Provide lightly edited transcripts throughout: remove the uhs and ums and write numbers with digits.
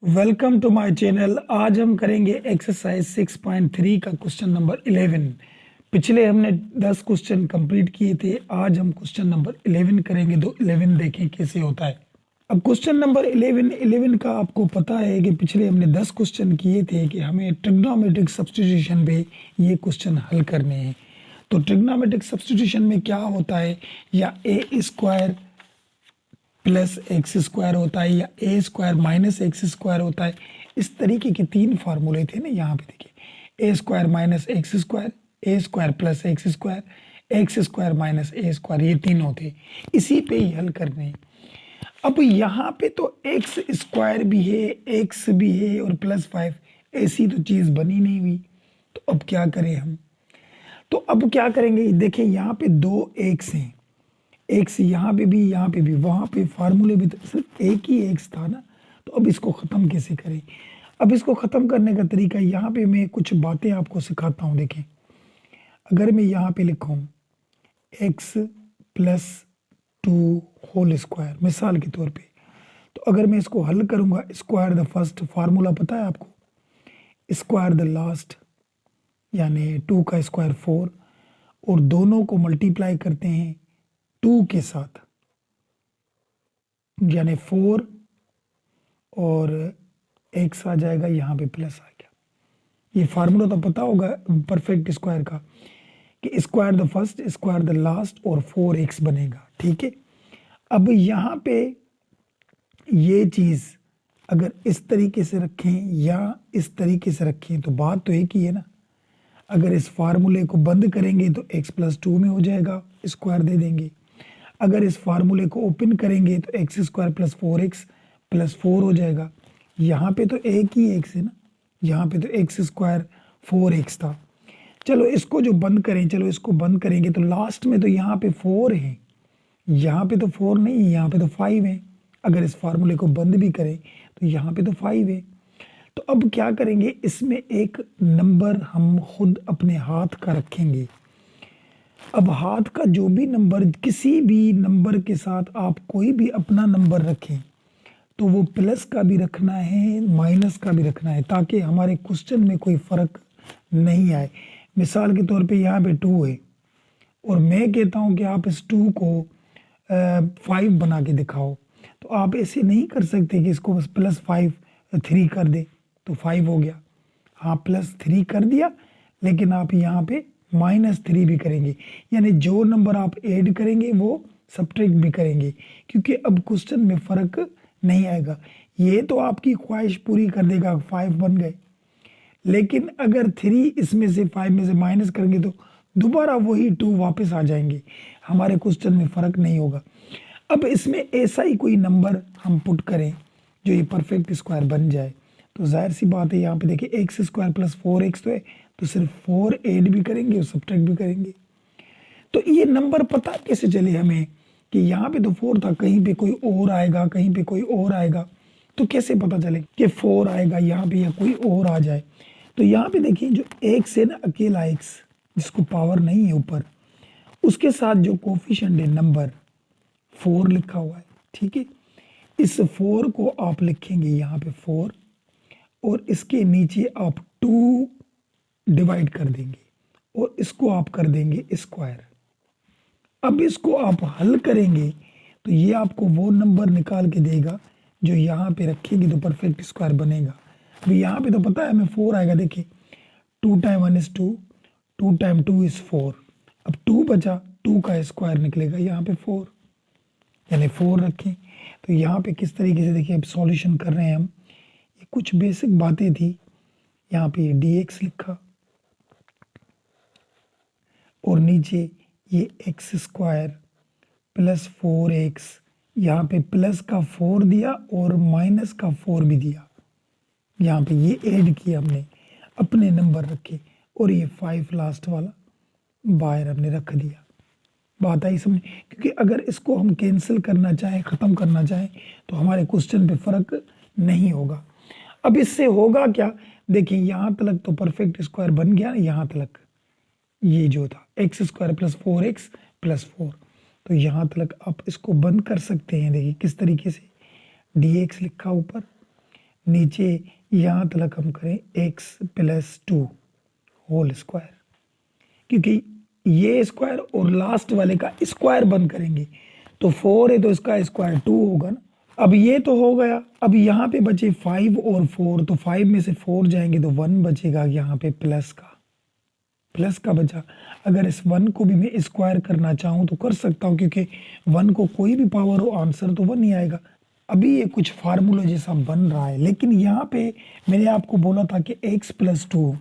Welcome to my channel. आज हम करेंगे एक्सरसाइज 6.3 का क्वेश्चन नंबर 11। पिछले हमने 10 क्वेश्चन कंप्लीट किए थे। आज हम क्वेश्चन नंबर 11 करेंगे। तो 11 देखें कैसे होता है। अब क्वेश्चन नंबर 11 का आपको पता है कि पिछले हमने 10 क्वेश्चन किए थे कि हमें ट्रिग्नोमेट्रिक सब्स्टिट्यूशन पे ये क्वेश्चन हल करने हैं। तो ट्रिग्नोमेट्रिक सब्स्टिट्यूशन में क्या होता है, या ए स्क्वायर प्लस एक्स स्क्वायर होता है या ए स्क्वायर माइनस एक्स स्क्वायर होता है। इस तरीके के 3 फार्मूले थे ना। यहाँ पे देखिए, a square minus x square, a square plus x square, x square minus a square, ये तीनों थे। इसी पे ही हल करने हैं। अब यहाँ पे तो एक्स स्क्वायर भी है, एक्स भी है और प्लस 5, ऐसी तो चीज़ बनी नहीं हुई। तो अब क्या करें हम। तो अब क्या करेंगे, देखिए यहाँ पे 2 एक्स हैं, एक्स यहाँ पे भी, वहां पे फार्मूले भी तो सिर्फ एक ही एक्स था ना। तो अब इसको ख़त्म कैसे करें। अब इसको ख़त्म करने का तरीका, यहाँ पे मैं कुछ बातें आपको सिखाता हूँ। देखें, अगर मैं यहाँ पे लिखूँ एक्स प्लस 2 होल स्क्वायर मिसाल के तौर पे, तो अगर मैं इसको हल करूँगा, स्क्वायर द फर्स्ट, फार्मूला पता है आपको, स्क्वायर द लास्ट, यानी 2 का स्क्वायर 4, और दोनों को मल्टीप्लाई करते हैं 2 के साथ, यानी 4 और एक्स आ जाएगा, यहाँ पे प्लस आ गया। ये फार्मूला तो पता होगा परफेक्ट स्क्वायर का, कि square the first, square the last और 4x बनेगा। ठीक है। अब यहाँ पे ये चीज़ अगर इस तरीके से रखें या इस तरीके से रखें तो बात तो एक ही है ना। अगर इस फार्मूले को बंद करेंगे तो x प्लस 2 में हो जाएगा, स्क्वायर दे देंगे। अगर इस फार्मूले को ओपन करेंगे तो x square plus 4x plus 4 हो जाएगा। यहाँ पे तो एक ही एक्स है ना, यहाँ पे तो एक्स स्क्वायर 4x था। चलो इसको जो बंद करें, चलो इसको बंद करेंगे तो लास्ट में तो यहाँ पे 4 है, यहाँ पे तो 4 नहीं है, यहाँ पे तो 5 है। अगर इस फार्मूले को बंद भी करें तो यहाँ पे तो 5 है। तो अब क्या करेंगे, इसमें एक नंबर हम खुद अपने हाथ का रखेंगे। अब हाथ का जो भी नंबर, किसी भी नंबर के साथ आप कोई भी अपना नंबर रखें तो वो प्लस का भी रखना है, माइनस का भी रखना है, ताकि हमारे क्वेश्चन में कोई फर्क नहीं आए। मिसाल के तौर पे यहाँ पे 2 है और मैं कहता हूँ कि आप इस 2 को 5 बना के दिखाओ, तो आप ऐसे नहीं कर सकते कि इसको बस प्लस 5 3 कर दे तो 5 हो गया। हाँ, प्लस 3 कर दिया, लेकिन आप यहाँ पे माइनस 3 भी करेंगे, यानी जो नंबर आप ऐड करेंगे वो सब्ट्रैक्ट भी करेंगे, क्योंकि अब क्वेश्चन में फ़र्क नहीं आएगा। ये तो आपकी ख्वाहिश पूरी कर देगा, 5 बन गए, लेकिन अगर 3 इसमें से 5 में से माइनस करेंगे तो दोबारा वही 2 वापस आ जाएंगे, हमारे क्वेश्चन में फ़र्क नहीं होगा। अब इसमें ऐसा ही कोई नंबर हम पुट करें जो ये परफेक्ट स्क्वायर बन जाए, तो जाहिर सी बात है, यहाँ पे देखिए एक्स स्क्वायर प्लस 4x तो है, तो सिर्फ 4 ऐड भी करेंगे और सब्ट्रैक्ट भी करेंगे। तो ये नंबर पता कैसे चले हमें कि यहाँ पे तो 4 था, कहीं पे कोई और आएगा, कहीं पे कोई और आएगा, तो कैसे पता चले कि 4 आएगा यहाँ पे या कोई और आ जाए। तो यहाँ पे देखिए, जो एक्स है ना, अकेला एक्स जिसको पावर नहीं है ऊपर, उसके साथ जो कोफिशिएंट है नंबर 4 लिखा हुआ है। ठीक है, इस 4 को आप लिखेंगे यहाँ पे 4, और इसके नीचे आप 2 डिवाइड कर देंगे और इसको आप कर देंगे स्क्वायर। अब इसको आप हल करेंगे तो ये आपको वो नंबर निकाल के देगा जो यहाँ पे रखेंगे तो परफेक्ट स्क्वायर बनेगा। अभी यहाँ पे तो पता है हमें 4 आएगा। देखिए, 2 टाइम 1 इज 2, 2 टाइम 2 इज 4। अब 2 बचा, 2 का स्क्वायर निकलेगा यहाँ पे 4, यानी 4 रखें। तो यहाँ पे किस तरीके से देखिए अब सॉल्यूशन कर रहे हैं हम। ये कुछ बेसिक बातें थी। यहाँ पे dx लिखा और नीचे ये एक्स स्क्वायर प्लस 4x, यहाँ पे प्लस का 4 दिया और माइनस का 4 भी दिया। यहाँ पे ये ऐड किया हमने, अपने नंबर रखे, और ये 5 लास्ट वाला बाहर हमने रख दिया। बात आई समझ। क्योंकि अगर इसको हम कैंसिल करना चाहें, ख़त्म करना चाहें, तो हमारे क्वेश्चन पे फ़र्क नहीं होगा। अब इससे होगा क्या, देखिए यहाँ तक तो परफेक्ट स्क्वायर बन गया, यहाँ तक ये जो था x square plus 4x plus 4, तो यहाँ तक आप इसको बंद कर सकते हैं। देखिए किस तरीके से, dx लिखा ऊपर, नीचे यहाँ तक हम करें एक्स प्लस 2 होल स्क्वायर, क्योंकि ये स्क्वायर और लास्ट वाले का स्क्वायर बंद करेंगे तो 4 है तो इसका स्क्वायर 2 होगा ना। अब ये तो हो गया, अब यहाँ पे बचे 5 और 4, तो 5 में से 4 जाएंगे तो 1 बचेगा यहाँ पे प्लस का बचा। अगर इस 1 को भी मैं स्क्वायर करना चाहूँ तो कर सकता हूँ, क्योंकि 1 को कोई भी पावर हो आंसर तो 1 ही आएगा। अभी ये कुछ फार्मूला जैसा बन रहा है, लेकिन यहाँ पे मैंने आपको बोला था कि x प्लस 2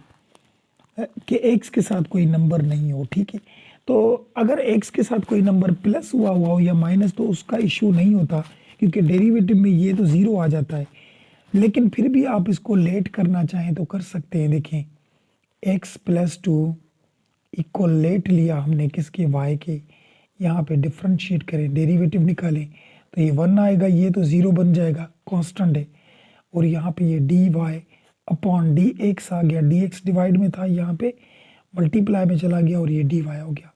कि x के साथ कोई नंबर नहीं हो, ठीक है। तो अगर x के साथ कोई नंबर प्लस हुआ हो या माइनस तो उसका इशू नहीं होता, क्योंकि डेरिवेटिव में ये तो ज़ीरो आ जाता है। लेकिन फिर भी आप इसको लेट करना चाहें तो कर सकते हैं। देखें x प्लस 2 इक्वल लेट लिया हमने किसके, y के। यहाँ पे डिफ्रेंशिएट करें, डेरिवेटिव निकालें तो ये 1 आएगा, ये तो 0 बन जाएगा, कांस्टेंट है। और यहाँ पे ये d y upon d x आ गया, डी एक्स डिवाइड में था, यहाँ पे मल्टीप्लाई में चला गया और ये डी वाई हो गया,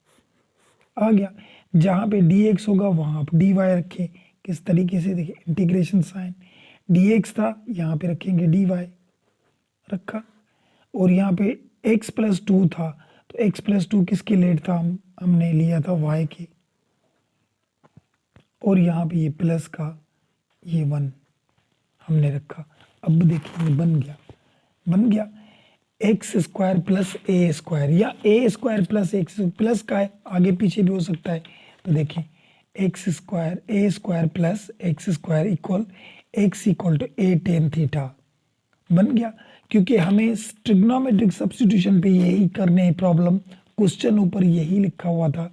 आ गया। जहाँ पे डी एक्स होगा वहाँ पे डी वाई रखें। किस तरीके से, देखिए इंटीग्रेशन साइन, डी एक्स था यहाँ पे रखेंगे डी वाई रखा, और यहाँ पे एक्स प्लस 2 था तो एक्स प्लस 2 किसके लेट था, हमने लिया था वाई के, और यहाँ पे ये प्लस का ये 1 हमने रखा। अब देखिए बन गया एक्स स्क्वायर प्लस ए स्क्वायर, या ए स्क्वायर प्लस एक्स, प्लस का है आगे पीछे भी हो सकता है। तो देखें x square a square plus x square equal x equal to a tan theta बन गया। क्योंकि हमें ट्रिग्नोमेट्रिक सब्स्टिट्यूशन पे यही करने प्रॉब्लम, क्वेश्चन ऊपर यही लिखा हुआ था,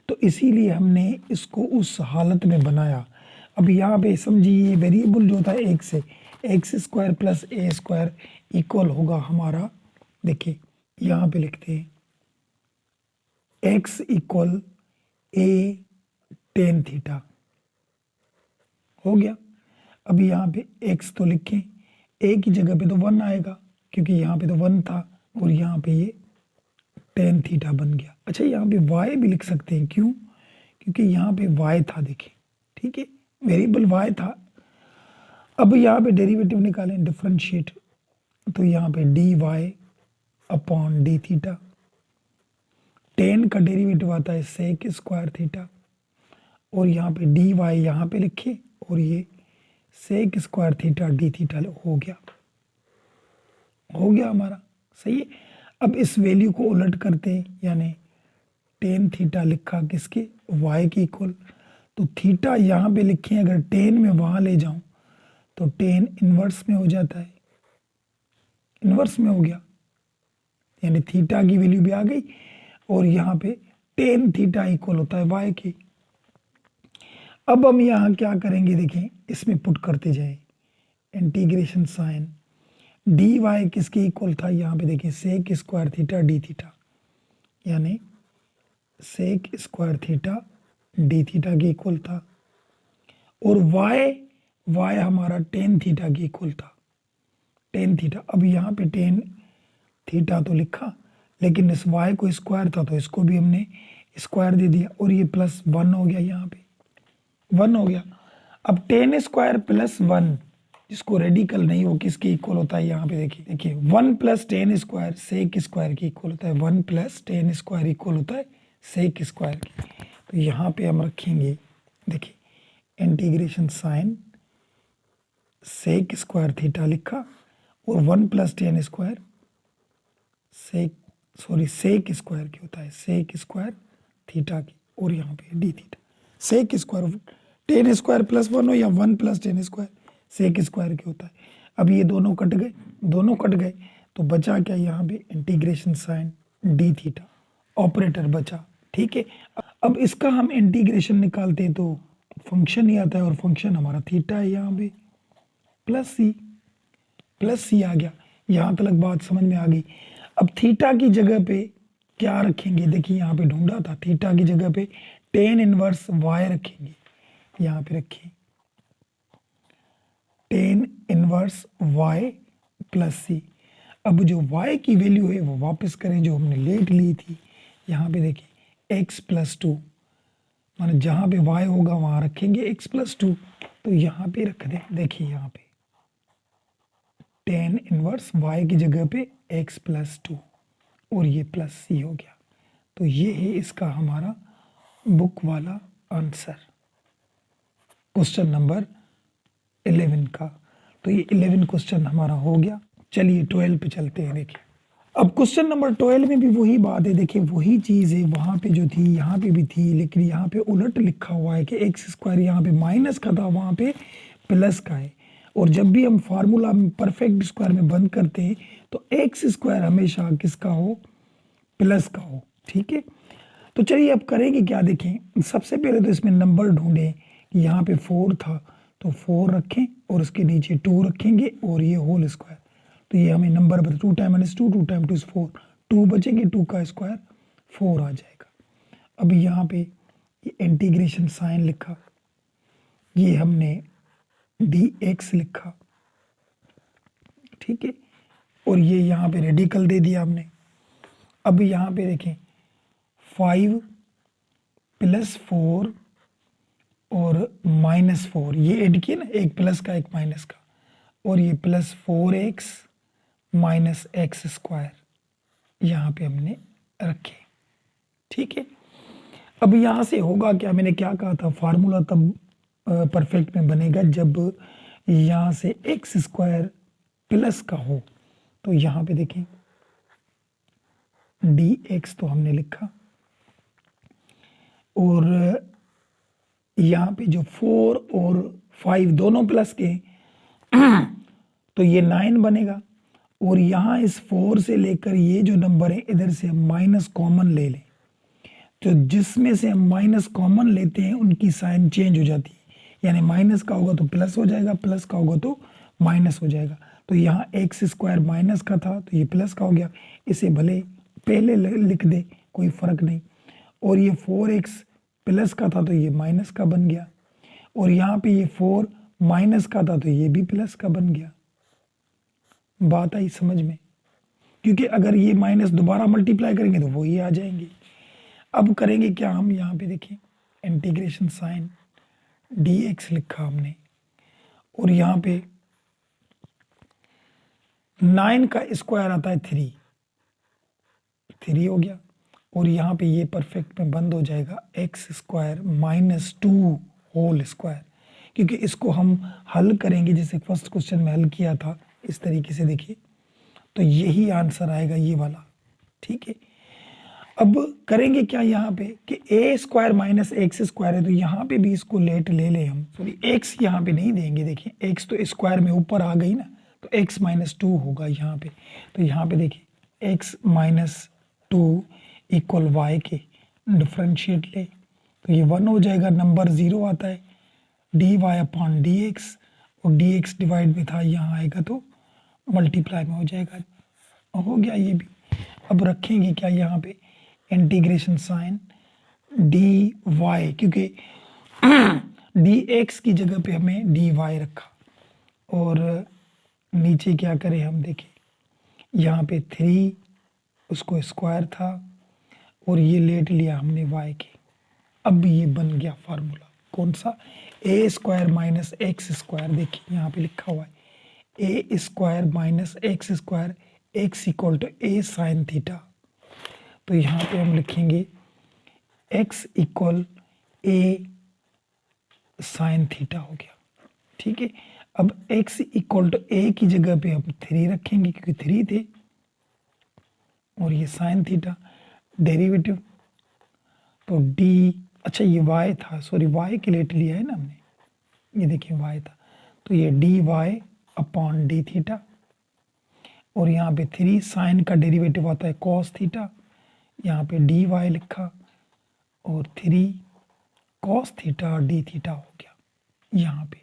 तो इसीलिए हमने इसको उस हालत में बनाया। अब यहाँ पे समझिए वेरिएबल जो होता है एक्स है, एक्स स्क्वायर प्लस ए स्क्वायर इक्वल होगा हमारा, देखिए यहाँ पे लिखते हैं एक्स इक्वल ए टेन थीटा हो गया। अब यहाँ पे एक्स तो लिखें, ए की जगह पे तो 1 आएगा क्योंकि यहाँ पे तो 1 था, और यहाँ पे ये टेन थीटा बन गया। अच्छा यहाँ पे y भी लिख सकते हैं, क्यों, क्योंकि यहाँ पे y था, देखिए ठीक है, वेरिएबल y था। अब यहाँ पे डेरिवेटिव निकालें, डिफरेंशिएट, तो यहाँ पे d y upon d theta, tan का डेरिवेटिव आता है सेक स्क्वायर थीटा, और यहाँ पे डी वाई यहाँ पे लिखे, और ये sec square theta d theta हो गया हमारा, सही है। अब इस वैल्यू को उलट करते हैं, यानी टेन थीटा लिखा किसके, y के इक्वल, तो थीटा यहाँ पे लिखे, अगर टेन में वहाँ ले जाऊं तो टेन इन्वर्स में हो जाता है, इन्वर्स में हो गया, यानी थीटा की वैल्यू भी आ गई, और यहाँ पे टेन थीटा इक्वल होता है y के। अब हम यहाँ क्या करेंगे, देखें इसमें पुट करते जाए, इंटीग्रेशन साइन डी वाई किसके इक्वल था, यहाँ पे देखें sec square theta d theta, यानी sec square theta d theta के इक्वल था, और y हमारा टेन थीटा के इक्वल था, टेन थीटा। अब यहाँ पे टेन थीटा तो लिखा, लेकिन इस y को स्क्वायर था तो इसको भी हमने स्क्वायर दे दिया, और ये प्लस 1 हो गया, यहाँ पे 1 हो गया। अब टेन स्क्वायर प्लस 1 जिसको रेडिकल नहीं हो किसके इक्वल होता है, यहाँ पे देखिए 1 plus tan square sec square के इक्वल होता है, 1 प्लस टेन स्क्वायर इक्वल होता है सेक स्क्वायर की। तो यहाँ पे हम रखेंगे, देखिए integration sine sec square theta लिखा, और 1 plus tan square sec square की होता है, सेक स्क्वायर थीटा की, और यहाँ पे d theta, sec square tan square plus 1 हो या 1 plus tan square sec square की होता है। अब ये दोनों कट गए, तो बचा क्या, यहाँ पे integration sine d theta operator बचा, ठीक है। अब इसका हम इंटीग्रेशन निकालते हैं तो फंक्शन ही आता है, और फंक्शन हमारा थीटा है, यहाँ पे प्लस सी आ गया। यहाँ तक बात समझ में आ गई। अब थीटा की जगह पे क्या रखेंगे, देखिए यहाँ पे ढूंढा था, थीटा की जगह पे टेन इनवर्स वाई रखेंगे, यहाँ पे रखिए tan inverse y plus c. अब जो y की वैल्यू है वो वापस करें जो हमने लेट ली थी, यहाँ पे देखिए x प्लस 2, माने जहाँ पे y होगा वहाँ रखेंगे x प्लस 2, तो यहाँ पे रख दें, देखिए यहाँ पे टेन इनवर्स y की जगह पे x प्लस 2 और ये प्लस c हो गया। तो ये है इसका हमारा बुक वाला आंसर क्वेश्चन नंबर 11 का। तो ये 11 क्वेश्चन हमारा हो गया। चलिए 12 पे चलते हैं। देखिए अब क्वेश्चन नंबर 12 में भी वही बात है। देखिए वही चीज़ है, वहाँ पे जो थी यहाँ पे भी थी, लेकिन यहाँ पे उलट लिखा हुआ है कि एक्स स्क्वायर यहाँ पे माइनस का था, वहाँ पे प्लस का है। और जब भी हम फार्मूला परफेक्ट स्क्वायर में बंद करते हैं तो एक्स स्क्वायर हमेशा किसका हो, प्लस का हो। ठीक है, तो चलिए अब करेंगे क्या, देखें सबसे पहले तो इसमें नंबर ढूंढें कि यहाँ पे 4 था तो 4 रखें और उसके नीचे 2 रखेंगे और ये होल स्क्वायर। तो ये हमें नंबर बता, 2 टाइम माइनस 2, 2 टाइम 2 इज 4, 2 बचेंगे, 2 का स्क्वायर 4 आ जाएगा। अब यहाँ पे ये इंटीग्रेशन साइन लिखा, ये हमने dx लिखा, ठीक है, और ये यहाँ पे रेडिकल दे दिया हमने। अब यहाँ पे देखें 5 प्लस 4 और माइनस 4 ये ऐड किए ना, एक प्लस का एक माइनस का, और ये plus 4x minus x square यहाँ पे हमने रखे। ठीक है, अब यहाँ से होगा क्या, मैंने क्या कहा था, फार्मूला तब परफेक्ट में बनेगा जब यहाँ से एक्स स्क्वायर प्लस का हो। तो यहाँ पे देखें dx तो हमने लिखा, और यहाँ पे जो 4 और 5 दोनों प्लस के तो ये 9 बनेगा। और यहाँ इस 4 से लेकर ये जो नंबर है इधर से हम माइनस कॉमन ले लें, तो जिसमें से हम माइनस कॉमन लेते हैं उनकी साइन चेंज हो जाती है, यानी माइनस का होगा तो प्लस हो जाएगा, प्लस का होगा तो माइनस हो जाएगा। तो यहाँ एक्स स्क्वायर माइनस का था तो ये प्लस का हो गया, इसे भले पहले लिख दे कोई फर्क नहीं। और ये 4x प्लस का था तो ये माइनस का बन गया, और यहाँ पे ये 4 माइनस का था तो ये भी प्लस का बन गया। बात आई समझ में, क्योंकि अगर ये माइनस दोबारा मल्टीप्लाई करेंगे तो वो ये आ जाएंगे। अब करेंगे क्या, हम यहाँ पे देखें इंटीग्रेशन साइन dx लिखा हमने, और यहाँ पे 9 का स्क्वायर आता है 3 हो गया, और यहाँ पे ये परफेक्ट में बंद हो जाएगा x square minus 2 whole square, क्योंकि इसको हम हल करेंगे जैसे फर्स्ट क्वेश्चन में हल किया था इस तरीके से, देखिए तो यही आंसर आएगा ये वाला। ठीक है, अब करेंगे क्या यहाँ पे कि ए स्क्वायर माइनस एक्स स्क्वायर है, तो यहाँ पे भी इसको लेट ले लें हम, सॉरी एक्स यहाँ पे नहीं देंगे, देखिए एक्स तो स्क्वायर में ऊपर आ गई ना, तो एक्स माइनस 2 होगा यहाँ पे। तो यहाँ पे देखिए एक्स माइनस 2 इक्वल वाई के डिफ्रेंशिएट ले तो ये 1 हो जाएगा, नंबर 0 आता है, d y upon d x, और डी एक्स डिवाइड में था यहाँ आएगा तो मल्टीप्लाई में हो जाएगा, हो गया ये भी। अब रखेंगे क्या यहाँ पे इंटीग्रेशन साइन डी वाई, क्योंकि डी एक्स की जगह पे हमें डी वाई रखा, और नीचे क्या करें हम देखें, यहाँ पे 3 उसको स्क्वायर था और ये लेट लिया हमने y के। अब ये बन गया फार्मूला कौन सा, a square minus x square, देखिए यहाँ पे लिखा हुआ है a square minus x square x equal to a sine theta. तो यहाँ पे हम लिखेंगे x equal a sine theta हो गया। ठीक है, अब x इक्वल टू ए की जगह पे हम 3 रखेंगे क्योंकि 3 थे, और ये साइन थीटा डेरिवेटिव, तो d, अच्छा ये y था, सॉरी y के लेट लिया है ना हमने, ये देखिए y था, तो ये dy अपॉन डी थीटा, और यहाँ पे 3 साइन का डेरिवेटिव आता है cos थीटा, यहाँ पे dy लिखा और 3 cos थीटा और d थीटा हो गया यहाँ पे।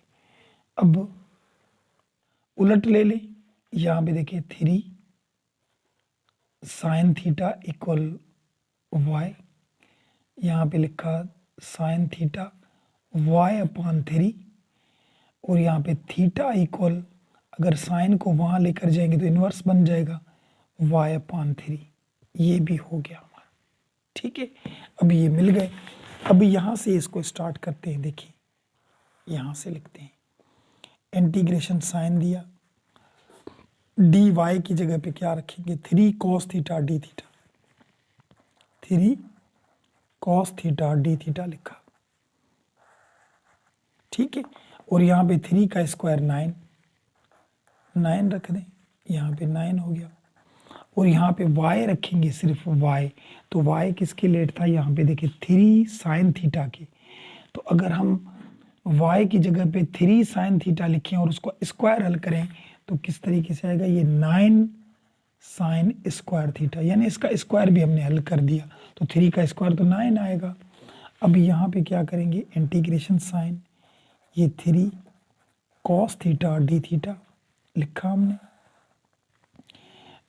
अब उलट ले लें, यहाँ पे देखिए 3 साइन थीटा इक्वल y, यहाँ पे लिखा साइन थीटा y अपॉन 3, और यहाँ पे थीटा इक्वल, अगर साइन को वहाँ लेकर जाएंगे तो इन्वर्स बन जाएगा y अपॉन 3, ये भी हो गया हमारा। ठीक है, अब ये मिल गए। अब यहाँ से इसको स्टार्ट करते हैं, देखिए यहाँ से लिखते हैं इंटीग्रेशन साइन दिया डी वाई की जगह पे क्या रखेंगे, 3 cos theta d theta, 3 cos theta d theta लिखा, ठीक है। और यहाँ पे 3 का स्क्वायर 9, 9 रख दें, यहाँ पे 9 हो गया। और यहाँ पे y रखेंगे, सिर्फ y, तो y किसके लेट था, यहाँ पे देखिए 3 sin थीटा के। तो अगर हम y की जगह पे 3 sin थीटा लिखें और उसको स्क्वायर हल करें तो किस तरीके से आएगा, ये 9 sin स्क्वायर थीटा, यानी इसका स्क्वायर भी हमने हल कर दिया, तो 3 का स्क्वायर तो 9 आएगा। अब यहाँ पे क्या करेंगे, इंटीग्रेशन साइन, ये 3 cos थीटा डी थीटा लिखा हमने।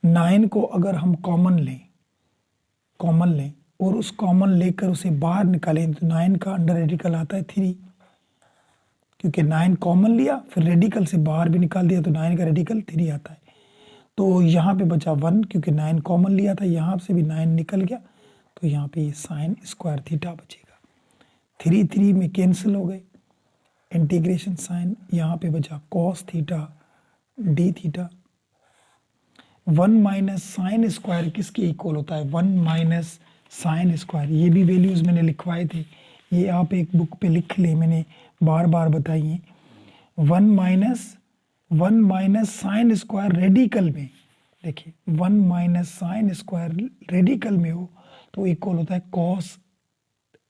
9 को अगर हम कॉमन लें और उस कॉमन लेकर उसे बाहर निकालें तो 9 का अंडर रेडिकल आता है 3, क्योंकि 9 कॉमन लिया फिर रेडिकल से बाहर भी निकाल दिया तो 9 का रेडिकल 3 आता है। तो यहाँ पे बचा 1, क्योंकि 9 कॉमन लिया था, यहाँ से भी 9 निकल गया, तो यहाँ पे ये साइन स्क्वायर थीटा बचेगा। 3 3 में कैंसिल हो गए, इंटीग्रेशन साइन, यहाँ पे बचा cos theta d theta. 1 minus sine square किसके इक्वल होता है, 1 माइनस साइन स्क्वायर, ये भी वैल्यूज़ मैंने लिखवाए थे, ये आप एक बुक पे लिख लें, मैंने बार बार बताई हैं। 1 माइनस साइन स्क्वायर रेडिकल में, देखिए 1 माइनस साइन स्क्वायर रेडिकल में हो तो इक्वल होता है कॉस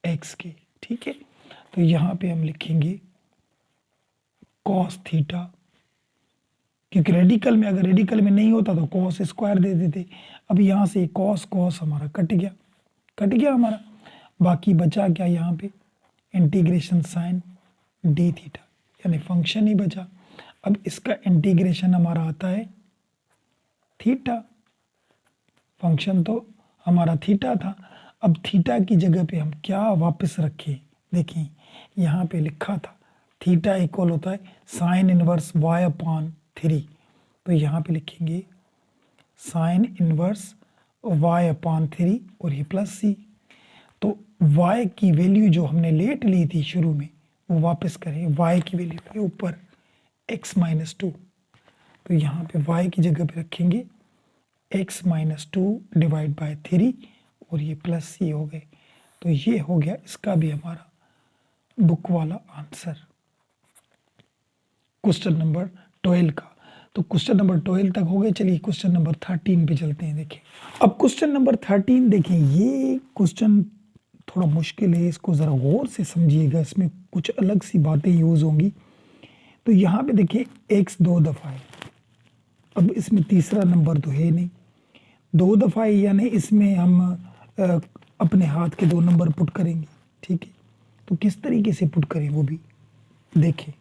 एक्स के, ठीक है। तो यहाँ पे हम लिखेंगे कॉस थीटा, क्योंकि रेडिकल में, अगर रेडिकल में नहीं होता तो कॉस स्क्वायर दे देते। अब यहाँ से कॉस हमारा कट गया हमारा, बाकी बचा क्या यहाँ पे, इंटीग्रेशन साइन डी थीटा, यानी फंक्शन ही बचा। अब इसका इंटीग्रेशन हमारा आता है थीटा, फंक्शन तो हमारा थीटा था। अब थीटा की जगह पे हम क्या वापस रखें, देखिए यहाँ पे लिखा था थीटा इक्वल होता है साइन इनवर्स y अपॉन 3, तो यहाँ पे लिखेंगे साइन इनवर्स y अपॉन 3 और ये प्लस c। तो y की वैल्यू जो हमने लेट ली थी शुरू में वो वापस करें, y की वैल्यू के ऊपर x माइनस 2, तो यहाँ पे y की जगह पे रखेंगे x माइनस 2 डिवाइड बाय 3 और ये प्लस c हो गए। तो ये हो गया इसका भी हमारा बुक वाला आंसर, क्वेश्चन नंबर 12 का। तो क्वेश्चन नंबर 12 तक हो गए, चलिए क्वेश्चन नंबर 13 पे चलते हैं। देखिए अब क्वेश्चन नंबर 13 देखें, ये क्वेश्चन थोड़ा मुश्किल है, इसको ज़रा गौर से समझिएगा, इसमें कुछ अलग सी बातें यूज़ होंगी। तो यहाँ पे देखिए x 2 दफ़ा है, अब इसमें तीसरा नंबर तो है नहीं, 2 दफ़ा है, यानी इसमें हम अपने हाथ के 2 नंबर पुट करेंगे, ठीक है। तो किस तरीके से पुट करें वो भी देखें,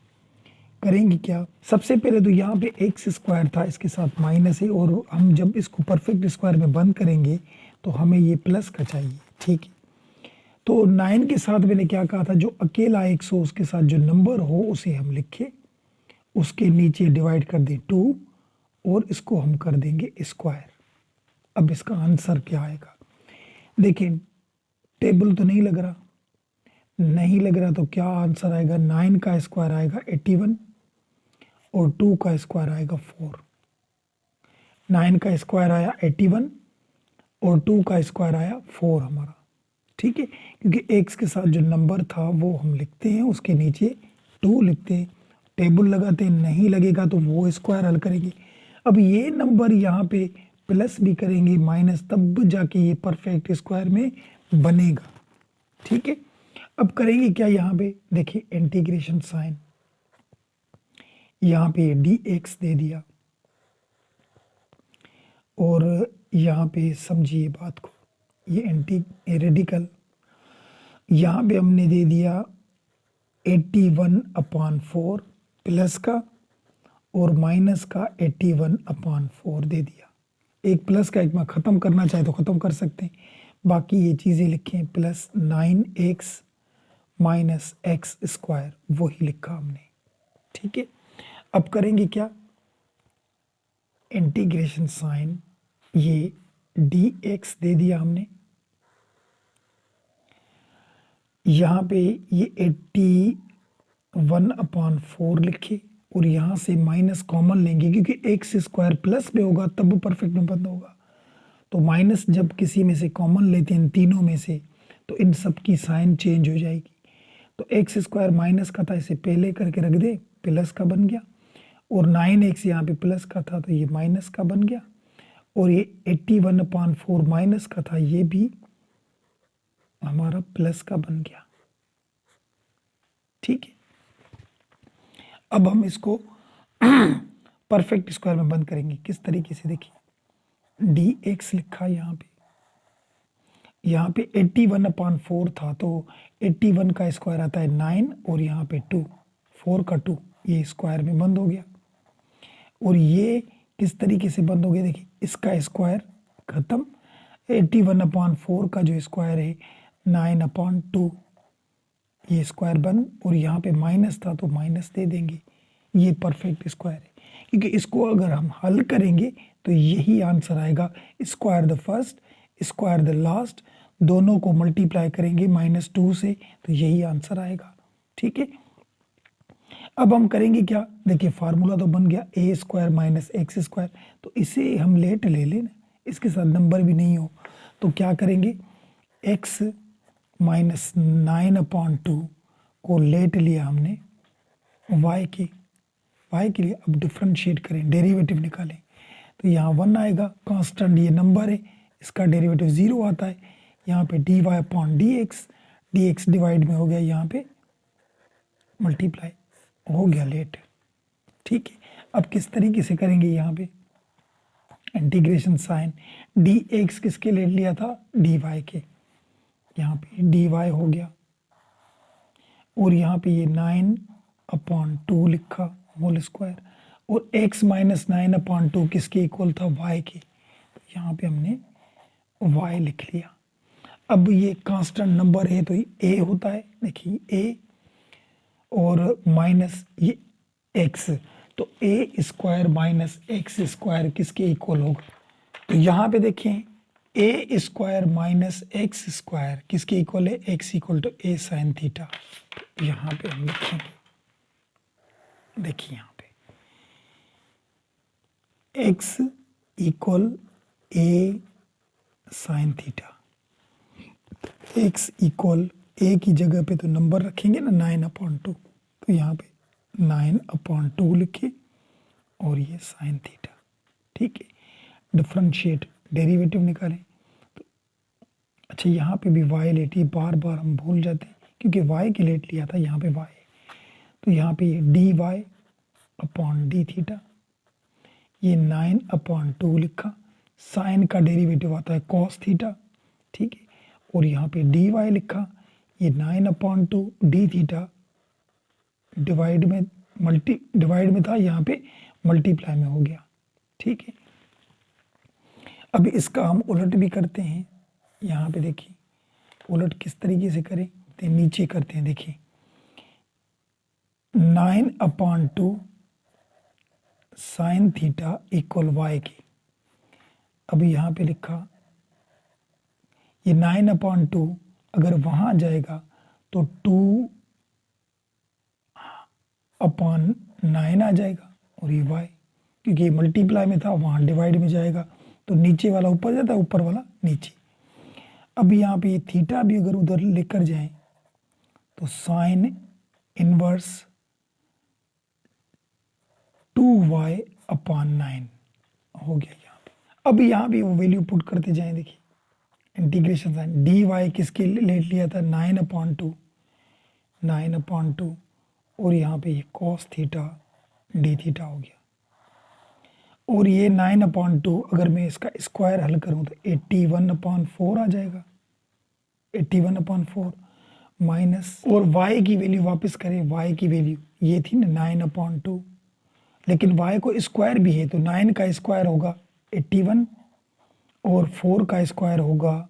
करेंगे क्या, सबसे पहले तो यहाँ पे एक्स स्क्वायर था, इसके साथ माइनस है, और हम जब इसको परफेक्ट स्क्वायर में बंद करेंगे तो हमें ये प्लस का चाहिए, ठीक है। तो 9 के साथ मैंने क्या कहा था, जो अकेला एक्स हो उसके साथ जो नंबर हो उसे हम लिखे, उसके नीचे डिवाइड कर दें 2 और इसको हम कर देंगे स्क्वायर। अब इसका आंसर क्या आएगा, देखिए टेबल तो नहीं लग रहा, तो क्या आंसर आएगा, 9 का स्क्वायर आएगा 81 और 2 का स्क्वायर आएगा 4। 9 का स्क्वायर आया 81 और 2 का स्क्वायर आया 4 हमारा, ठीक है। क्योंकि एक्स के साथ जो नंबर था वो हम लिखते हैं, उसके नीचे 2 लिखते हैं, टेबल लगाते हैं, नहीं लगेगा तो वो स्क्वायर हल करेंगे। अब ये नंबर यहाँ पे प्लस भी करेंगे माइनस, तब जाके ये परफेक्ट स्क्वायर में बनेगा, ठीक है। अब करेंगे क्या, यहाँ पे देखिए इंटीग्रेशन साइन, यहाँ पे dx दे दिया और यहाँ पे समझिए बात को, ये रेडिकल, यहाँ पे हमने दे दिया 81/4 प्लस का और माइनस का 81/4 दे दिया। एक प्लस का एक में ख़त्म करना चाहे तो ख़त्म कर सकते हैं, बाकी ये चीज़ें लिखें plus 9x minus x square, वही लिखा हमने, ठीक है। अब करेंगे क्या, इंटीग्रेशन साइन, ये dx दे दिया हमने, यहाँ पे ये 81/4 लिखे और यहाँ से माइनस कॉमन लेंगे क्योंकि एक्स स्क्वायर प्लस में होगा तब वो परफेक्ट में बंद होगा। तो माइनस जब किसी में से कॉमन लेते हैं इन तीनों में से तो इन सब की साइन चेंज हो जाएगी। तो एक्स स्क्वायर माइनस का था, इसे पहले करके रख दे, प्लस का बन गया। और 9x यहाँ पे प्लस का था तो ये माइनस का बन गया। और ये 81/4 माइनस का था, ये भी हमारा प्लस का बन गया। ठीक है, अब हम इसको परफेक्ट स्क्वायर में बंद करेंगे। किस तरीके से, देखिए dx लिखा यहाँ पे 81/4 था तो 81 का स्क्वायर आता है 9 और यहाँ पे 2, 4 का 2, ये स्क्वायर में बंद हो गया। और ये किस तरीके से बंद हो गया, देखिए इसका स्क्वायर खत्म, 81/4 का जो स्क्वायर है 9/2, ये स्क्वायर बंद। और यहाँ पे माइनस था तो माइनस दे देंगे, ये परफेक्ट स्क्वायर है। क्योंकि इसको अगर हम हल करेंगे तो यही आंसर आएगा, square the first square the last, दोनों को मल्टीप्लाई करेंगे -2 से तो यही आंसर आएगा। ठीक है, अब हम करेंगे क्या, देखिए फार्मूला तो बन गया ए स्क्वायर माइनस एक्स स्क्वायर, तो इसे हम लेट ले लें, इसके साथ नंबर भी नहीं हो तो क्या करेंगे, x माइनस 9/2 को लेट लिया हमने y के लिए। अब डिफ्रेंशिएट करें, डेरिवेटिव निकालें तो यहाँ 1 आएगा, कांस्टेंट ये नंबर है, इसका डेरिवेटिव 0 आता है। यहाँ पे dx डिवाइड में हो गया, यहाँ पे मल्टीप्लाई हो गया लेट। ठीक है, अब किस तरीके से करेंगे, यहाँ पे इंटीग्रेशन साइन, dx किसके लेट लिया था, dy के, यहाँ पे dy हो गया। और यहाँ पे ये 9/2 लिखा होल स्क्वायर, और x माइनस 9/2 किसके इक्वल था, y के, तो यहाँ पे हमने y लिख लिया। अब ये कांस्टेंट नंबर है तो ये a होता है, देखिए a और माइनस ये x, तो a square minus x square किसके इक्वल होगा, तो यहाँ पे देखें a square minus x square किसके इक्वल है, x equal to a sine theta. यहाँ पे हम लिखेंगे, देखिए यहाँ पे x equal a sine theta, x equal a की जगह पे तो नंबर रखेंगे ना 9/2, तो यहाँ पे 9/2 लिखे और ये साइन थीटा। ठीक है, डिफ्रेंशिएट डेरिवेटिव निकालें तो अच्छा यहाँ पे भी y लेट, ये बार बार हम भूल जाते हैं क्योंकि y के लेट लिया था, यहाँ पे y है तो यहाँ पे ये dy/d थीटा, ये 9/2 लिखा, साइन का डेरिवेटिव आता है cos थीटा। ठीक है, और यहाँ पे dy लिखा, ये 9/2 d थीटा डिवाइड में था, यहाँ पे मल्टीप्लाई में हो गया। ठीक है, अब इसका हम उलट भी करते हैं, यहाँ पे देखिए उलट किस तरीके से करें, तो नीचे करते हैं, देखिए 9/2 साइन थीटा इक्वल y के। अब यहाँ पे लिखा ये 9/2 अगर वहां जाएगा तो 2/9 आ जाएगा, और ये y क्योंकि ये मल्टीप्लाई में था वहां डिवाइड में जाएगा तो नीचे वाला ऊपर जाता है, ऊपर वाला नीचे। अब यहाँ पे ये थीटा भी अगर उधर लेकर जाए तो साइन इनवर्स 2y/9 हो गया यहाँ पे। अब यहाँ भी वो वैल्यू पुट करते जाएं, देखिए इंटीग्रेशन साइन, dy किसके लेट लिया था 9/2 और यहाँ पे ये cos थीटा d थीटा हो गया। और ये 9/2 अगर मैं इसका स्क्वायर हल करूँ तो 81/4 आ जाएगा, 81/4 माइनस, और y की वैल्यू वापस करें, y की वैल्यू ये थी ना 9/2, लेकिन y को स्क्वायर भी है तो 9 का स्क्वायर होगा 81 और 4 का स्क्वायर होगा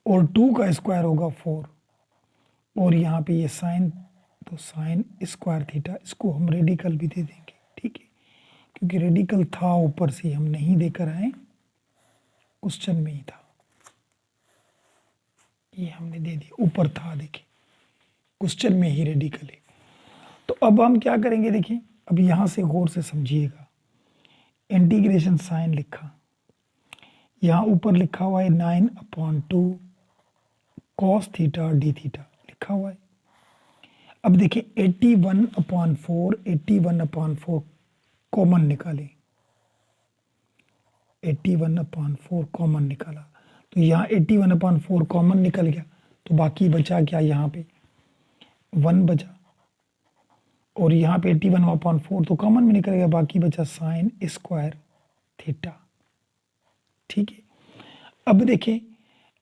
और 2 का स्क्वायर होगा 4, और यहाँ पे ये साइन, तो साइन स्क्वायर थीटा, इसको हम रेडिकल भी दे देंगे। ठीक है, क्योंकि रेडिकल था ऊपर से, हम नहीं देकर आए, क्वेश्चन में ही था, ये हमने दे दिया, ऊपर था, देखिए क्वेश्चन में ही रेडिकल है। तो अब हम क्या करेंगे, देखिए अब यहाँ से गौर से समझिएगा। इंटीग्रेशन साइन लिखा, यहाँ ऊपर लिखा हुआ है 9/2 कॉस थीटा डी थीटा लिखा हुआ है। अब देखिए 81/4 कॉमन निकालें, 81/4 कॉमन निकाला तो यहाँ 81/4 कॉमन निकल गया, तो बाकी बचा क्या, यहाँ पे 1 बचा, और यहाँ पे 81/4 तो कॉमन में निकल गया, बाकी बचा साइन स्क्वायर थीटा। ठीक है, अब देखिए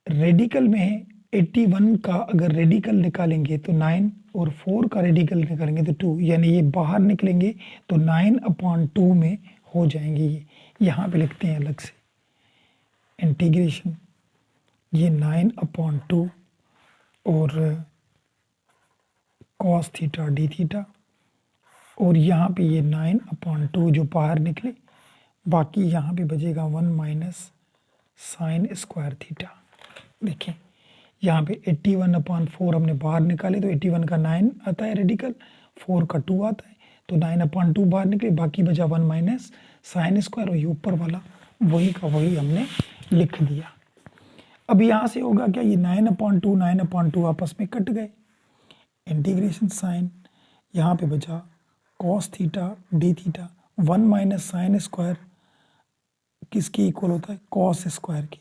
रेडिकल में है 81 का अगर रेडिकल निकालेंगे तो 9 और 4 का रेडिकल निकालेंगे तो 2, यानी ये बाहर निकलेंगे तो 9/2 में हो जाएंगे। ये यहाँ पे लिखते हैं अलग से इंटीग्रेशन, ये 9/2 और कॉस थीटा डी थीटा, और यहाँ पे ये 9/2 जो बाहर निकले, बाकी यहाँ पे बचेगा 1 माइनस साइन स्क्वायर थीटा। देखें यहाँ पे 81/4 हमने बाहर निकाले तो 81 का 9 आता है रेडिकल, 4 का 2 आता है, तो 9/2 बाहर निकले, बाकी बचा 1 माइनस साइन स्क्वायर, और ये ऊपर वाला वही का वही हमने लिख दिया। अब यहाँ से होगा क्या, ये 9/2 आपस में कट गए, इंटीग्रेशन साइन यहाँ पे बचा cos theta d theta, 1 minus sine square किसके इक्वल होता है, कॉस स्क्वायर की,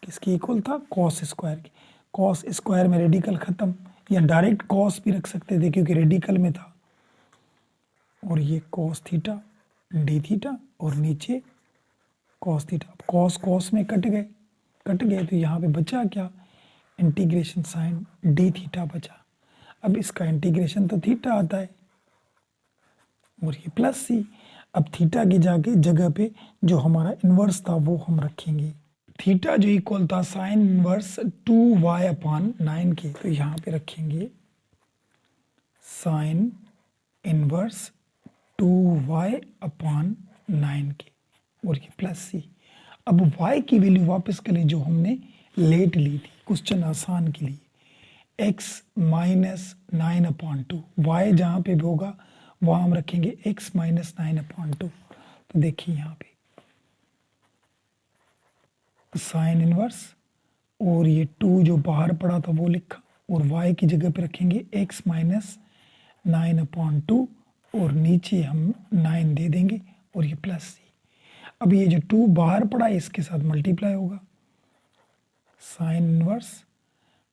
किसके इक्वल था, कॉस स्क्वायर की। कॉस स्क्वायर में रेडिकल खत्म, या डायरेक्ट कॉस भी रख सकते थे क्योंकि रेडिकल में था, और ये कॉस थीटा डी थीटा और नीचे कॉस थीटा, कॉस कॉस में कट गए तो यहाँ पे बचा क्या, इंटीग्रेशन साइन डी थीटा बचा। अब इसका इंटीग्रेशन तो थीटा आता है, और ये प्लस सी, अब थीटा की जाके जगह पे जो हमारा इन्वर्स था वो हम रखेंगे, थीटा जो इक्वल था साइन इन्वर्स 2y/9 के, तो यहाँ पे रखेंगे साइन इन्वर्स 2y/9 के, और ये प्लस सी। अब y की वैल्यू वापस करें जो हमने लेट ली थी क्वेश्चन आसान के लिए, x माइनस 9/2, y जहाँ पे भी होगा वहाँ हम रखेंगे x माइनस 9/2। तो देखिए यहाँ पे साइन इनवर्स, और ये 2 जो बाहर पड़ा था वो लिखा, और y की जगह पे रखेंगे x माइनस 9/2, और नीचे हम 9 दे देंगे, और ये प्लस सी। अब ये जो 2 बाहर पड़ा है इसके साथ मल्टीप्लाई होगा, साइन इनवर्स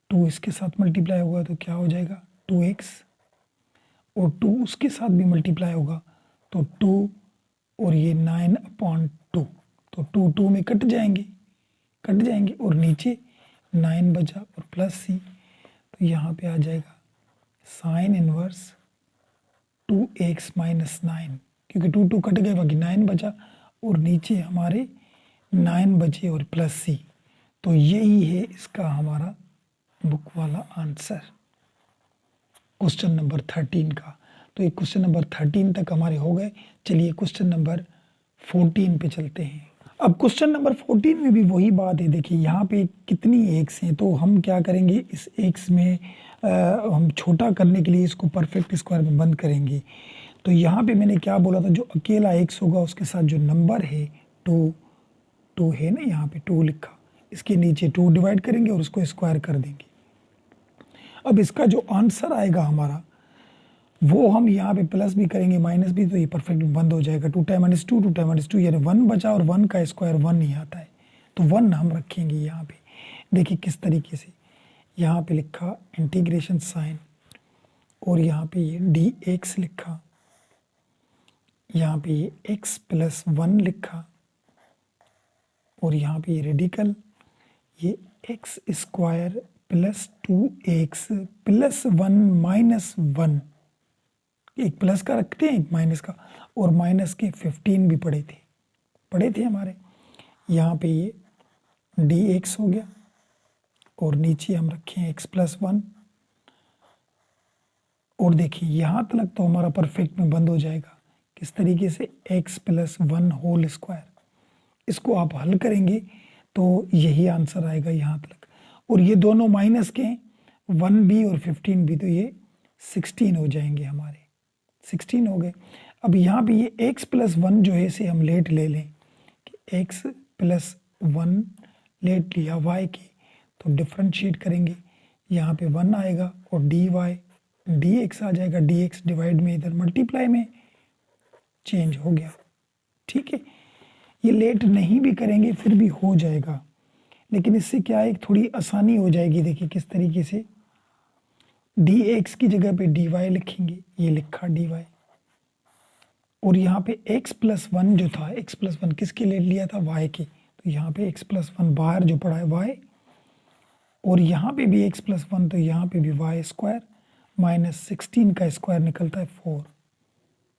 2 इसके साथ मल्टीप्लाई होगा तो क्या हो जाएगा 2x, और 2 उसके साथ भी मल्टीप्लाई होगा तो 2, और ये 9/2, तो 2 में कट जाएंगे, और नीचे 9 बचा और प्लस सी, तो यहाँ पे आ जाएगा साइन इनवर्स 2x माइनस 9, क्योंकि 2 कट गए बाकी 9 बचा, और नीचे हमारे 9 बचे और प्लस सी। तो यही है इसका हमारा बुक वाला आंसर क्वेश्चन नंबर 13 का। तो ये क्वेश्चन नंबर 13 तक हमारे हो गए। चलिए क्वेश्चन नंबर 14 पे चलते हैं। अब क्वेश्चन नंबर 14 में भी वही बात है, देखिए यहाँ पे कितनी एक्स हैं, तो हम क्या करेंगे, इस एक्स में हम छोटा करने के लिए इसको परफेक्ट स्क्वायर में बंद करेंगे। तो यहाँ पे मैंने क्या बोला था, जो अकेला एक्स होगा उसके साथ जो नंबर है 2 है ना, यहाँ पे 2 लिखा, इसके नीचे 2 डिवाइड करेंगे और उसको स्क्वायर कर देंगे। अब इसका जो आंसर आएगा हमारा वो हम यहाँ पे प्लस भी करेंगे माइनस भी, तो ये परफेक्ट बंद हो जाएगा। 2 टाइम्स 2 यानी 1 बचा, और 1 का स्क्वायर 1 ही आता है, तो 1 हम रखेंगे यहाँ पे। देखिए किस तरीके से, यहाँ पे लिखा इंटीग्रेशन साइन, और यहाँ पे ये dx लिखा, यहाँ पे ये x प्लस 1 लिखा, और यहाँ पे ये रेडिकल, ये x square plus 2x plus 1 minus 1, एक प्लस का रखते हैं एक माइनस का, और माइनस के 15 भी पड़े थे हमारे। यहाँ पे ये dx हो गया, और नीचे हम रखें x प्लस 1, और देखिए यहाँ तक तो हमारा परफेक्ट में बंद हो जाएगा। किस तरीके से, x प्लस 1 होल स्क्वायर, इसको आप हल करेंगे तो यही आंसर आएगा यहाँ तक। और ये दोनों माइनस के हैं, 1 भी और 15 भी, तो ये 16 हो जाएंगे हमारे, 16 हो गए। अब यहाँ पे ये x प्लस 1 जो है इसे हम लेट ले लें कि x प्लस 1 लेट लिया y की, तो डिफ्रेंशिएट करेंगे, यहाँ पे 1 आएगा और dy dx आ जाएगा, dx डिवाइड में इधर मल्टीप्लाई में चेंज हो गया। ठीक है, ये लेट नहीं भी करेंगे फिर भी हो जाएगा, लेकिन इससे क्या है थोड़ी आसानी हो जाएगी। देखिए किस तरीके से, dx की जगह पे dy लिखेंगे, ये लिखा dy, और यहाँ पे x प्लस 1 जो था, x प्लस 1 किसके ले लिया था, y के, तो यहाँ पे x प्लस 1 बाहर जो पड़ा है y, और यहाँ पे भी x प्लस 1, तो यहाँ पे भी y स्क्वायर माइनस 16 का स्क्वायर निकलता है 4।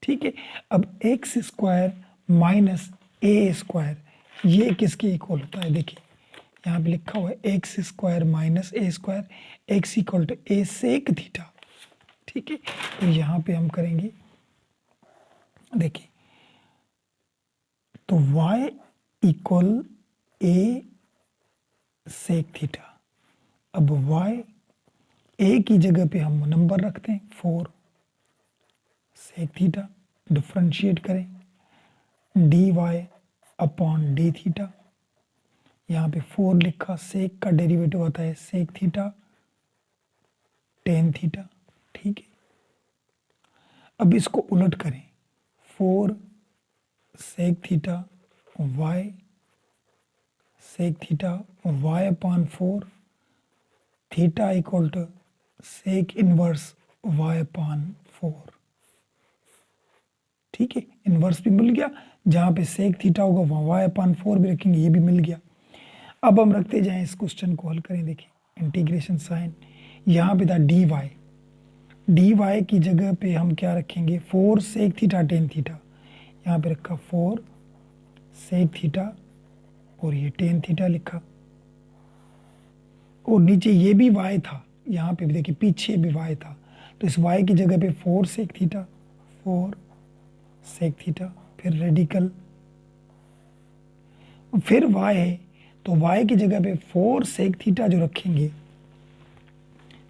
ठीक है, अब x square minus a square ये किसके इक्वल होता है, देखिए यहाँ पे लिखा हुआ है x square minus a square, x equal to a sec theta. ठीक है, तो यहाँ पे हम करेंगे, देखिए तो y equal a sec theta. अब y ए की जगह पे हम नंबर रखते हैं 4 सेक थीटा, डिफ्रेंशिएट करें d y upon d theta, यहाँ पे 4 लिखा, सेक का डेरिवेटिव होता है सेक थीटा टेन थीटा। ठीक है, अब इसको उलट करें, 4 sec theta y sec theta y upon 4 theta equal to sec inverse y upon 4। ठीक है, इनवर्स भी मिल गया, जहाँ पे सेक थीटा होगा वहाँ वाई अपॉन 4 भी रखेंगे, ये भी मिल गया। अब हम रखते जाएं, इस क्वेश्चन को हल करें। देखिए इंटीग्रेशन साइन, यहाँ पे था डी वाई की जगह पे हम क्या रखेंगे, 4 सेक थीटा टेन थीटा, यहाँ पे रखा 4 सेक थीटा और ये टेन थीटा लिखा, और नीचे ये भी y था, यहाँ पे भी देखिए पीछे भी y था, तो इस y की जगह पे 4 सेक थीटा 4 सेक थीटा, फिर रेडिकल, फिर y है तो y की जगह पे 4 सेक थीटा जो रखेंगे,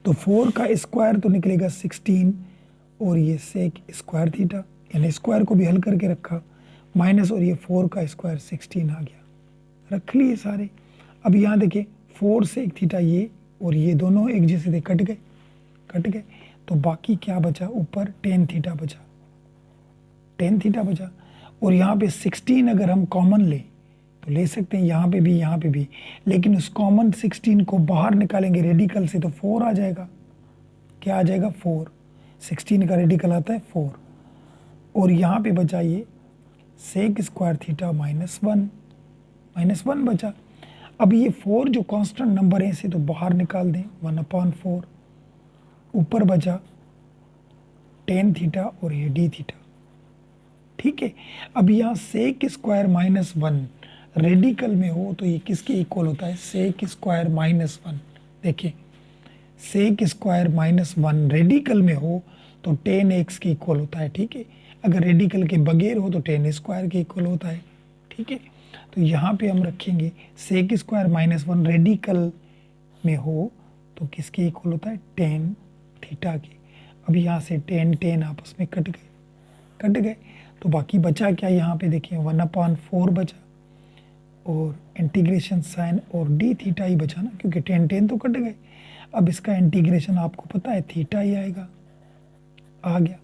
तो 4 का स्क्वायर तो निकलेगा 16 और ये सेक स्क्वायर थीटा, यानी स्क्वायर को भी हल करके रखा, माइनस और ये 4 का स्क्वायर 16 आ गया, रख लिए सारे। अब यहाँ देखिए 4 सेक थीटा ये और ये दोनों एक जैसे थे, कट गए, तो बाकी क्या बचा, ऊपर टेन थीटा बचा, टेन थीटा बचा, और यहाँ पे 16 अगर हम कॉमन ले तो ले सकते हैं यहाँ पे भी, लेकिन उस कॉमन 16 को बाहर निकालेंगे रेडिकल से तो 4 आ जाएगा, क्या आ जाएगा 4, 16 का रेडिकल आता है 4, और यहाँ पे बचा ये sec square theta minus one बचा। अब ये 4 जो कांस्टेंट नंबर है इसे तो बाहर निकाल दें, 1/4, ऊपर बचा टेन थीटा और ये डी थीटा। ठीक है, अब यहाँ सेक स्क्वायर माइनस 1 रेडिकल में हो तो ये किसके इक्वल होता है, सेक स्क्वायर माइनस 1। देखिए सेक स्क्वायर माइनस 1 रेडिकल में हो तो टेन एक्स के इक्वल होता है। ठीक है, अगर रेडिकल के बगैर हो तो टेन स्क्वायर के इक्वल होता है। ठीक है, तो यहाँ पे हम रखेंगे सेक स्क्वायर माइनस 1 रेडिकल में हो तो किसके इक्वल होता है, टेन थीटा के। अब यहाँ से टेन आपस में कट गए, तो बाकी बचा क्या, यहाँ पे देखिए 1/4 बचा और इंटीग्रेशन साइन और डी थीटा ही बचा ना, क्योंकि टेन तो कट गए। अब इसका इंटीग्रेशन आपको पता है थीटा ही आएगा, आ गया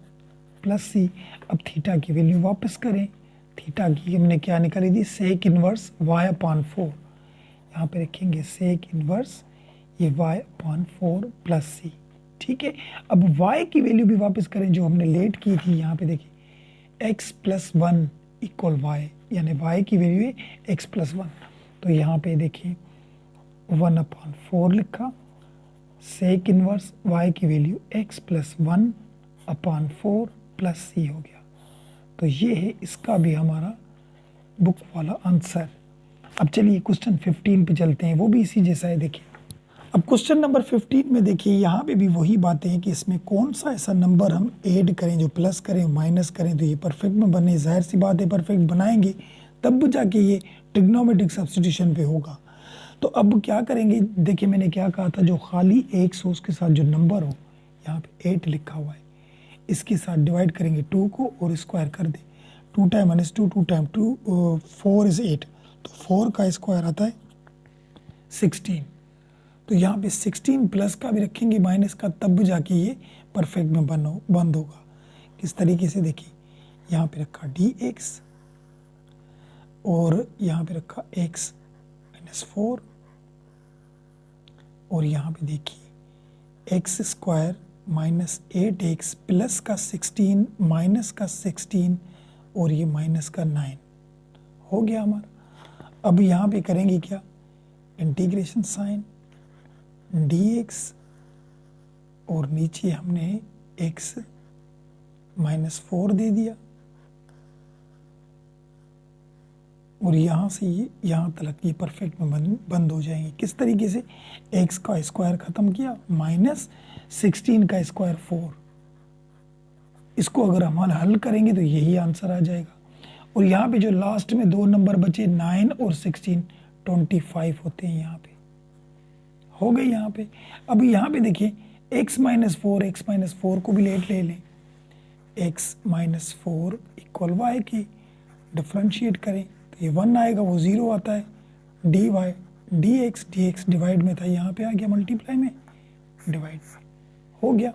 प्लस सी। अब थीटा की वैल्यू वापस करें, थीटा की हमने क्या निकाली थी, सेक इनवर्स y/4, यहाँ पे रखेंगे सेक इनवर्स ये y/4 प्लस सी। ठीक है, अब y की वैल्यू भी वापस करें जो हमने लेट की थी, यहाँ पे देखिए x + 1 = y, यानी y की वैल्यू है x + 1, तो यहाँ पे देखिए 1/4 लिखा, सेक इनवर्स y की वैल्यू x + 1/4 प्लस सी हो गया। तो ये है इसका भी हमारा बुक वाला आंसर। अब चलिए क्वेश्चन 15 पे चलते हैं, वो भी इसी जैसा है। देखिए अब क्वेश्चन नंबर 15 में देखिए यहाँ पे भी वही बातें हैं कि इसमें कौन सा ऐसा नंबर हम ऐड करें जो प्लस करें माइनस करें तो ये परफेक्ट में बने। जाहिर सी बात है परफेक्ट बनाएंगे तब जाके ये ट्रिग्नोमेट्रिक सब्स्टिट्यूशन पे होगा। तो अब क्या करेंगे, देखिए मैंने क्या कहा था, जो खाली एक्स हो उसके साथ जो नंबर हो यहाँ पे 8 लिखा हुआ है, इसके साथ डिवाइड करेंगे 2 को और स्क्वायर कर दे। 2 टाइम -2, 2 टाइम 2, 4 इज 8, तो 4 का स्क्वायर आता है 16। तो यहाँ पे 16 प्लस का भी रखेंगे माइनस का, तब जाके ये परफेक्ट में बंद होगा। किस तरीके से देखिए, यहाँ पे रखा dx और यहाँ पे रखा x -4 और यहाँ पे देखिए एक्स स्क्वायर -8x प्लस का 16 माइनस का 16 और ये माइनस का 9 हो गया हमारा। अब यहाँ पे करेंगे क्या, इंटीग्रेशन साइन dx और नीचे हमने x -4 दे दिया और यहाँ से ये यहाँ तक ये परफेक्ट में बंद हो जाएंगे। किस तरीके से, x का स्क्वायर ख़त्म किया, -16 का स्क्वायर 4, इसको अगर हम हल करेंगे तो यही आंसर आ जाएगा। और यहाँ पे जो लास्ट में 2 नंबर बचे 9 और 16, 25 होते हैं यहाँ पे, हो गए यहाँ पे। अब यहाँ पे देखिए x -4 को भी ले लें, x -4 इक्वल y की डिफ्रेंशिएट करें तो ये 1 आएगा, वो 0 आता है, dx डिवाइड में था, यहाँ पे आ गया मल्टीप्लाई में, डिवाइड हो गया।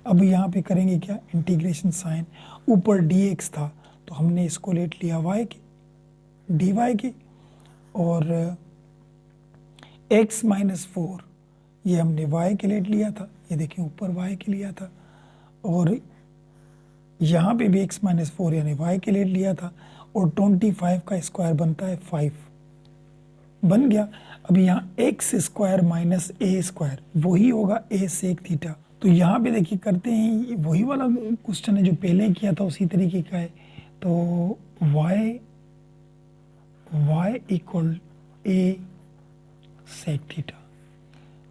अब यहाँ पे करेंगे क्या, इंटीग्रेशन साइन, ऊपर dx था तो हमने इसको लेट लिया y के dy के, और x -4 ये हमने y के लेट लिया था, ये देखिए ऊपर y के लिया था, और यहाँ पे भी x -4 यानी y के लेट लिया था, और 25 का स्क्वायर बनता है 5, बन गया। अब यहाँ x square minus a square वही होगा a सेक थीटा। तो यहाँ पे देखिए करते हैं, वही वाला क्वेश्चन है जो पहले किया था, उसी तरीके का है। तो y equal a sec theta,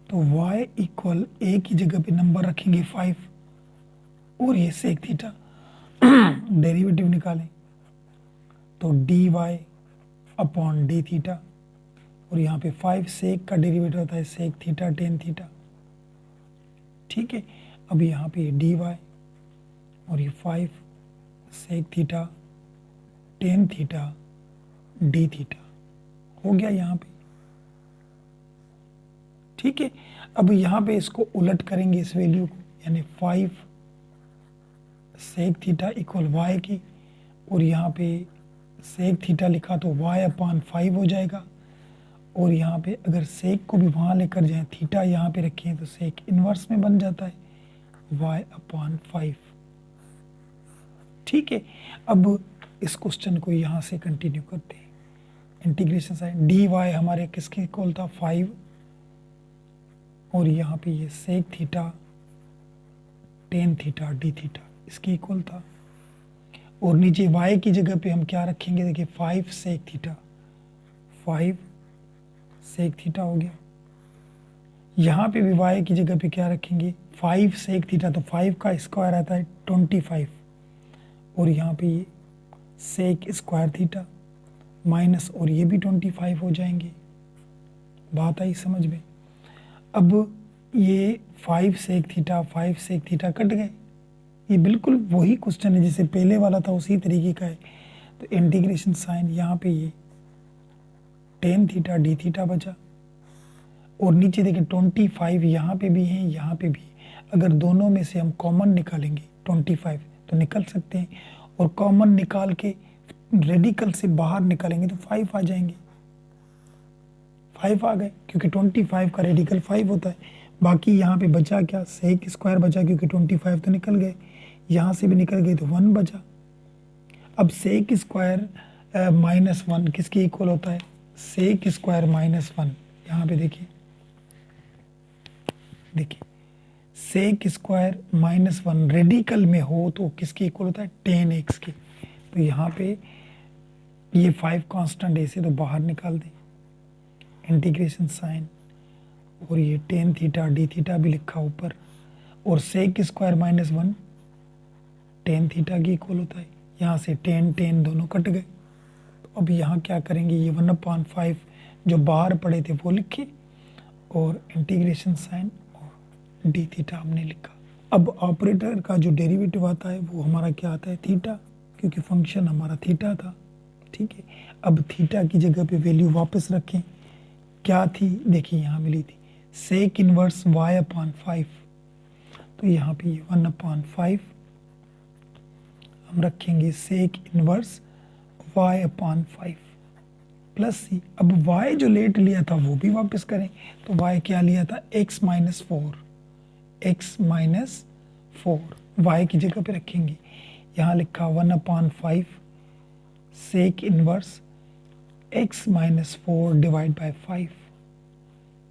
तो y इक्वल a की जगह पे नंबर रखेंगे 5 और ये सेक थीटा डेरिवेटिव निकालें तो dy अपॉन डी थीटा, और यहाँ पे 5 सेक का डेरिवेटिव होता है सेक थीटा टेन थीटा, ठीक है। अब यहाँ पे dy और ये 5 sec theta tan theta d theta हो गया यहाँ पे, ठीक है। अब यहाँ पे इसको उलट करेंगे इस वैल्यू को, यानी 5 सेक थीटा इक्वल y की, और यहाँ पे सेक थीटा लिखा तो y अपॉन 5 हो जाएगा, और यहाँ पे अगर सेक को भी वहाँ लेकर जाएं, थीटा यहाँ पे रखें तो सेक इन्वर्स में बन जाता है y अपॉन 5, ठीक है। अब इस क्वेश्चन को यहाँ से कंटिन्यू करते हैं, इंटीग्रेशन साइन dy हमारे किसके इक्वल था 5, और यहाँ पे ये sec theta tan theta d theta इसके इक्वल था, और नीचे y की जगह पे हम क्या रखेंगे, देखिए 5 सेक थीटा, 5 सेक थीटा हो गया। यहाँ पे भी y की जगह पे क्या रखेंगे, 5 सेक थीटा, तो 5 का स्क्वायर आता है 25, और यहाँ पे ये सेक स्क्वायर थीटा माइनस, और ये भी 25 हो जाएंगे, बात आई समझ में। अब ये 5 सेक थीटा कट गए, ये बिल्कुल वही क्वेश्चन है जैसे पहले वाला था, उसी तरीके का है। तो इंटीग्रेशन साइन यहाँ पे ये टेन थीटा डी थीटा बचा, और नीचे देखिए 25 यहाँ पे भी है, यहाँ पे भी, अगर दोनों में से हम कॉमन निकालेंगे 25 तो निकल सकते हैं, और कॉमन निकाल के रेडिकल से बाहर निकालेंगे तो 5 आ जाएंगे, 5 आ गए क्योंकि 25 का रेडिकल 5 होता है। बाकी यहाँ पे बचा क्या, सेक स्क्वायर बचा, क्योंकि 25 तो निकल गए, यहाँ से भी निकल गए तो 1 बचा। अब सेक स्क्वायर -1 किसके इक्वल होता है, सेक स्क्वायर -1, यहाँ पे देखिए सेक स्क्वायर -1 रेडिकल में हो तो किसके इक्वल होता है 10x के। तो यहाँ पे ये 5 कांस्टेंट ऐसे तो बाहर निकाल दें, इंटीग्रेशन साइन, और ये टेन थीटा डी थीटा भी लिखा ऊपर, और सेक स्क्वायर -1 टेन थीटा की इक्वल होता है, यहाँ से टेन दोनों कट गए। तो अब यहाँ क्या करेंगे, ये 1/5 जो बाहर पड़े थे वो लिखे, और इंटीग्रेशन साइन और डी थीटा हमने लिखा, अब ऑपरेटर का जो डेरिवेटिव आता है वो हमारा क्या आता है, थीटा, क्योंकि फंक्शन हमारा थीटा था, ठीक है। अब थीटा की जगह पे वैल्यू वापस रखें, क्या थी, देखिए यहाँ मिली थी सेक इनवर्स y अपॉन 5, तो यहाँ पे 1/5 हम रखेंगे sec inverse y upon 5 plus c. अब y जो लेट लिया था वो भी वापस करें, तो y क्या लिया था, x माइनस 4 y की जगह पे रखेंगे, यहाँ लिखा 1/5 sec inverse x minus 4 divide by 5।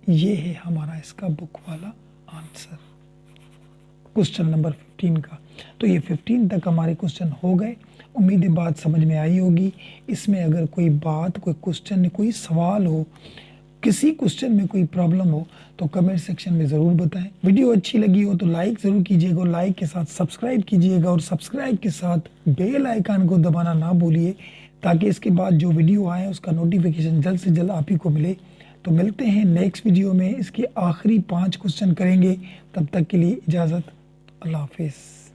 ये है हमारा इसका बुक वाला आंसर क्वेश्चन नंबर 15 का। तो ये 15 तक हमारे क्वेश्चन हो गए। उम्मीद है बात समझ में आई होगी। इसमें अगर कोई बात, कोई क्वेश्चन, कोई सवाल हो, किसी क्वेश्चन में कोई प्रॉब्लम हो तो कमेंट सेक्शन में ज़रूर बताएं। वीडियो अच्छी लगी हो तो लाइक ज़रूर कीजिएगा और लाइक के साथ सब्सक्राइब कीजिएगा और सब्सक्राइब के साथ बेल आइकन को दबाना ना भूलिए, ताकि इसके बाद जो वीडियो आए उसका नोटिफिकेशन जल्द से जल्द आप ही को मिले। तो मिलते हैं नेक्स्ट वीडियो में, इसके आखिरी 5 क्वेश्चन करेंगे। तब तक के लिए इजाज़त, अल्लाह हाफिज़।